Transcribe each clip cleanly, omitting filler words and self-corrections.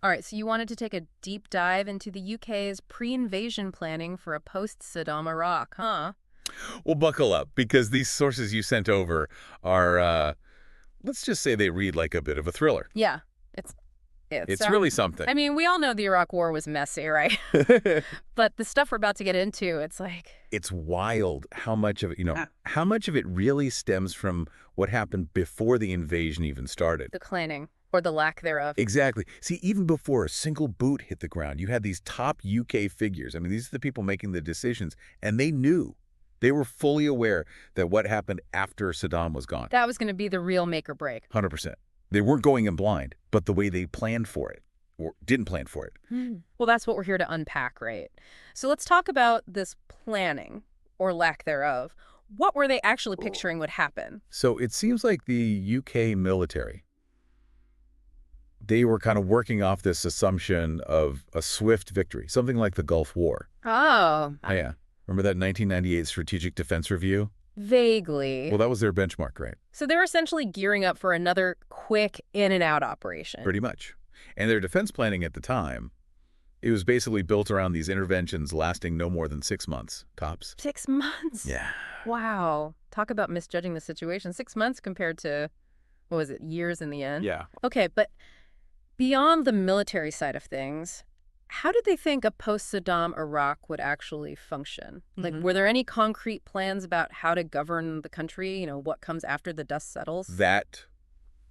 All right, so you wanted to take a deep dive into the UK's pre-invasion planning for a post-Saddam Iraq, huh? Well, buckle up, because these sources you sent over are, let's just say they read like a bit of a thriller. Yeah, it's it It's really sounds. something. I mean, we all know the Iraq War was messy, right? But the stuff we're about to get into, it's like It's wild how much of it, how much of it really stems from what happened before the invasion even started. the planning or the lack thereof. Exactly. See, even before a single boot hit the ground, you had these top UK figures. I mean, these are the people making the decisions, and they knew. They were fully aware that what happened after Saddam was gone. That was going to be the real make or break. 100%. They weren't going in blind, but the way they planned for it, or didn't plan for it. Well, that's what we're here to unpack, right? So let's talk about this planning or lack thereof. What were they actually picturing would happen? So it seems like the UK military, they were kind of working off this assumption of a swift victory, something like the Gulf War. Oh, Oh, yeah. Remember that 1998 Strategic Defense Review? vaguely. Well, that was their benchmark, right? So they're essentially gearing up for another quick in and out operation. Pretty much. And their defense planning at the time, it was basically built around these interventions lasting no more than 6 months, tops. 6 months? Yeah. Wow. Talk about misjudging the situation. 6 months compared to, what was it, years in the end? Yeah. Okay, but beyond the military side of things, how did they think a post-Saddam Iraq would actually function? Like, were there any concrete plans about how to govern the country? What comes after the dust settles? That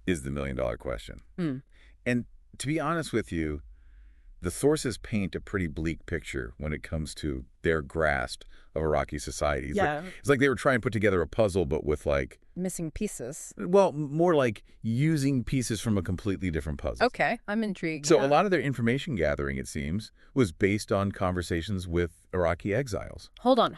is the million-dollar question. Hmm. And to be honest with you, the sources paint a pretty bleak picture when it comes to their grasp of Iraqi society. It's like they were trying to put together a puzzle, but with Missing pieces. well, more like using pieces from a completely different puzzle. Okay, I'm intrigued. So a lot of their information gathering, it seems, was based on conversations with Iraqi exiles. Hold on.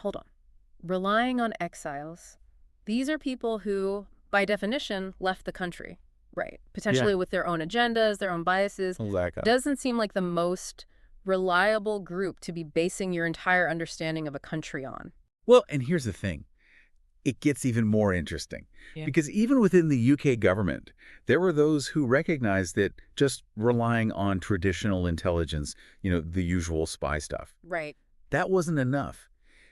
Relying on exiles. These are people who, by definition, left the country. Right. Potentially with their own agendas, their own biases. Doesn't seem like the most reliable group to be basing your entire understanding of a country on. Well, and here's the thing. It gets even more interesting. Yeah. Because even within the UK government, there were those who recognized that just relying on traditional intelligence, the usual spy stuff, Right. that wasn't enough.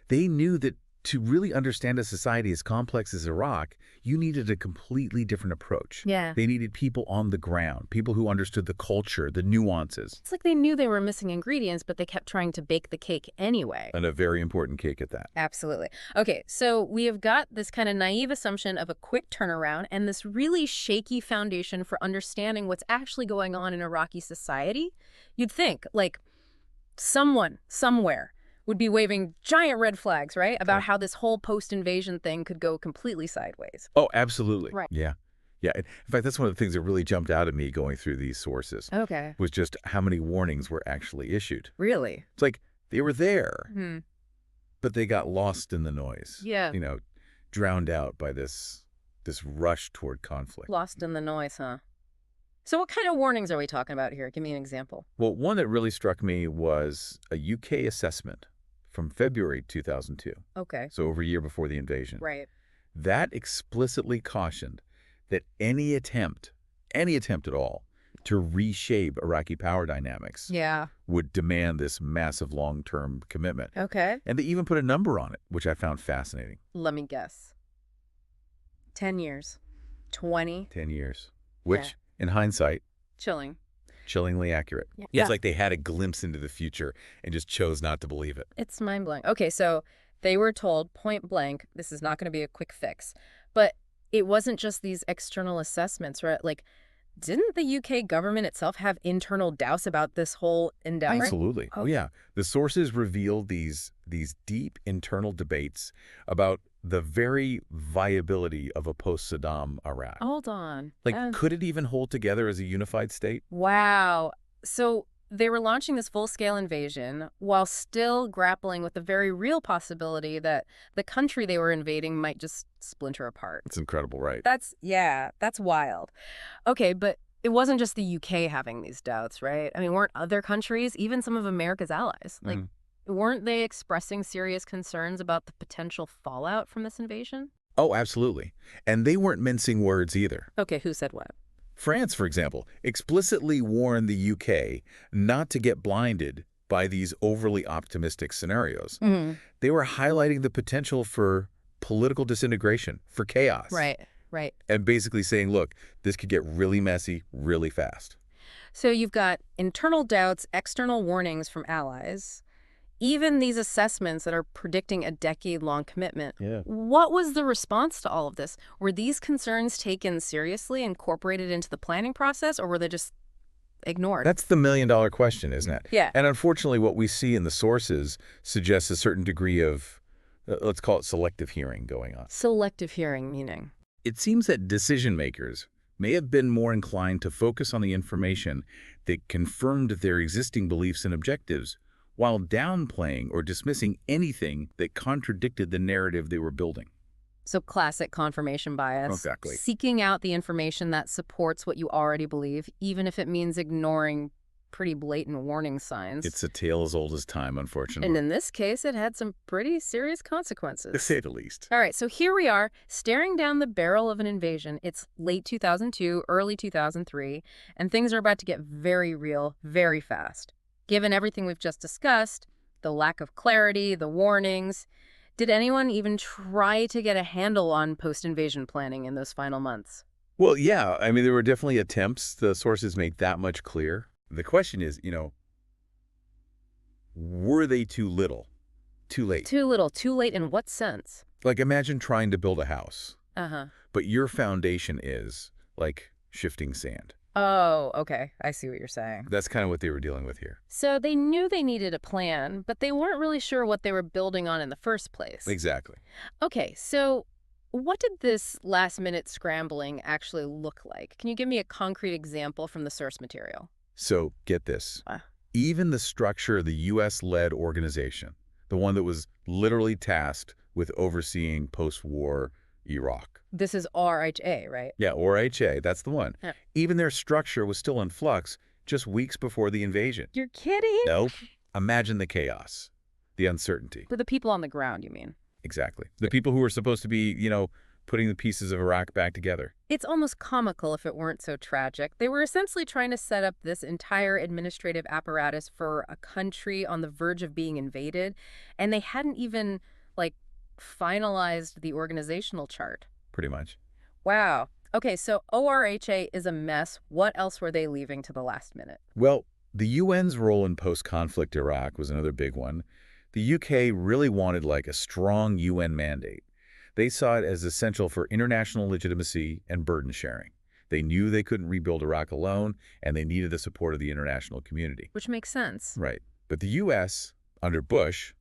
They knew that to really understand a society as complex as Iraq, you needed a completely different approach. Yeah. They needed people on the ground, people who understood the culture, the nuances. It's like they knew they were missing ingredients, but they kept trying to bake the cake anyway. And a very important cake at that. Absolutely. Okay, so we have got this kind of naive assumption of a quick turnaround and this really shaky foundation for understanding what's actually going on in Iraqi society. You'd think, like, someone, somewhere, would be waving giant red flags, right? About how this whole post-invasion thing could go completely sideways. Oh, absolutely. Right. Yeah. Yeah. In fact, that's one of the things that really jumped out at me going through these sources Okay. was just how many warnings were actually issued. Really? It's like they were there, Hmm. but they got lost in the noise. Yeah. Drowned out by this rush toward conflict. Lost in the noise, huh? So what kind of warnings are we talking about here? Give me an example. Well, one that really struck me was a UK assessment from February 2002, Okay. so over a year before the invasion. Right. That explicitly cautioned that any attempt at all to reshape Iraqi power dynamics Yeah. would demand this massive long-term commitment. Okay. And they even put a number on it, which I found fascinating. Let me guess. 10 years. 20. 10 years, which, in hindsight, Chilling. chillingly accurate. Yeah. It's like they had a glimpse into the future and just chose not to believe it. It's mind-blowing. Okay, so they were told point blank, this is not going to be a quick fix. But it wasn't just these external assessments, right? Like, didn't the UK government itself have internal doubts about this whole endeavor? Absolutely. Oh, yeah. The sources revealed these deep internal debates about the very viability of a post-Saddam Iraq. Hold on. Like, could it even hold together as a unified state? Wow. So they were launching this full-scale invasion while still grappling with the very real possibility that the country they were invading might just splinter apart. It's incredible, right? That's wild. Okay, but it wasn't just the UK having these doubts, right? I mean, weren't other countries, even some of America's allies, like, weren't they expressing serious concerns about the potential fallout from this invasion? Oh, absolutely. And they weren't mincing words either. Okay, who said what? France, for example, explicitly warned the UK not to get blinded by these overly optimistic scenarios. Hmm. They were highlighting the potential for political disintegration, for chaos, Right, right. and basically saying, look, this could get really messy really fast. So you've got internal doubts, external warnings from allies, even these assessments that are predicting a decade-long commitment. Yeah. What was the response to all of this? Were these concerns taken seriously, incorporated into the planning process, or were they just ignored? That's the million-dollar question, isn't it? Yeah. And unfortunately, what we see in the sources suggests a certain degree of, let's call it selective hearing going on. Selective hearing, meaning? It seems that decision makers may have been more inclined to focus on the information that confirmed their existing beliefs and objectives, while downplaying or dismissing anything that contradicted the narrative they were building. So classic confirmation bias. Exactly. Seeking out the information that supports what you already believe, even if it means ignoring pretty blatant warning signs. It's a tale as old as time, unfortunately. And in this case, it had some pretty serious To consequences. say the least. All right, so here we are, staring down the barrel of an invasion. It's late 2002, early 2003, and things are about to get very real, very fast. Given everything we've just discussed, the lack of clarity, the warnings, did anyone even try to get a handle on post-invasion planning in those final months? Well, yeah, I mean, there were definitely attempts. The sources make that much clear. The question is, were they too little, too late? Too little, too late in what sense? Like, imagine trying to build a house, Uh-huh. but your foundation is like shifting sand. Oh, okay. I see what you're saying. That's kind of what they were dealing with here. So they knew they needed a plan, but they weren't really sure what they were building on in the first place. Exactly. Okay, so what did this last-minute scrambling actually look like? Can you give me a concrete example from the source material? So get this. Uh. Even the structure of the U.S.-led organization, the one that was literally tasked with overseeing post-war Iraq. This is RHA, right? Yeah, or HA, that's the one. Yeah. Even their structure was still in flux just weeks before the invasion. You're kidding? Nope. Imagine the chaos, the uncertainty. For the people on the ground, you mean? Exactly. The people who were supposed to be, putting the pieces of Iraq back together. It's almost comical if it weren't so tragic. They were essentially trying to set up this entire administrative apparatus for a country on the verge of being invaded, and they hadn't even, finalized the organizational chart. Pretty much. Wow. Okay, so ORHA is a mess. What else were they leaving to the last minute? Well, the UN's role in post-conflict Iraq was another big one. The UK really wanted a strong UN mandate. They saw it as essential for international legitimacy and burden sharing. They knew they couldn't rebuild Iraq alone, and they needed the support of the international community. Which makes sense. Right. But the U.S., under Bush,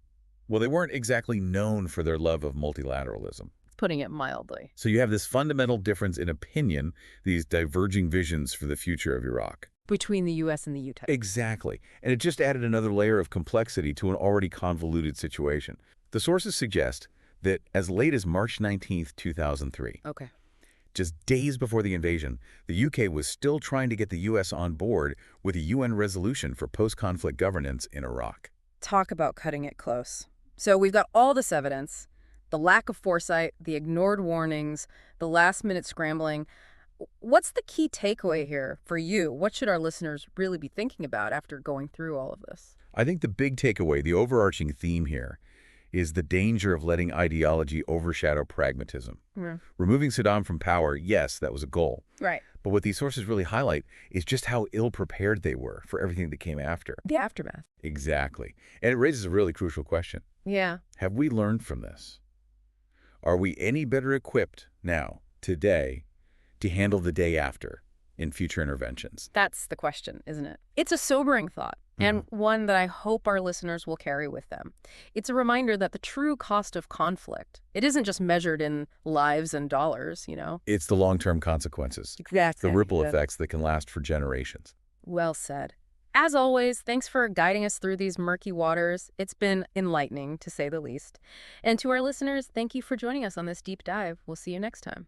well, they weren't exactly known for their love of multilateralism. Putting it mildly. So you have this fundamental difference in opinion, these diverging visions for the future of Iraq. Between the U.S. and the UTEC. Exactly. And it just added another layer of complexity to an already convoluted situation. The sources suggest that as late as March 19th, 2003, Okay. just days before the invasion, the UK was still trying to get the U.S. on board with a UN resolution for post-conflict governance in Iraq. Talk about cutting it close. So we've got all this evidence, the lack of foresight, the ignored warnings, the last-minute scrambling. What's the key takeaway here for you? What should our listeners really be thinking about after going through all of this? I think the big takeaway, the overarching theme here, is the danger of letting ideology overshadow pragmatism. Yeah. Removing Saddam from power, yes, that was a goal. Right. But what these sources really highlight is just how ill-prepared they were for everything that came after. The aftermath. Exactly. And it raises a really crucial question. Yeah. Have we learned from this? Are we any better equipped now, today, to handle the day after in future interventions? That's the question, isn't it? It's a sobering thought, and one that I hope our listeners will carry with them. It's a reminder that the true cost of conflict, it isn't just measured in lives and dollars, It's the long-term consequences, Exactly. the ripple effects that can last for generations. Well said. As always, thanks for guiding us through these murky waters. It's been enlightening, to say the least. And to our listeners, thank you for joining us on this deep dive. We'll see you next time.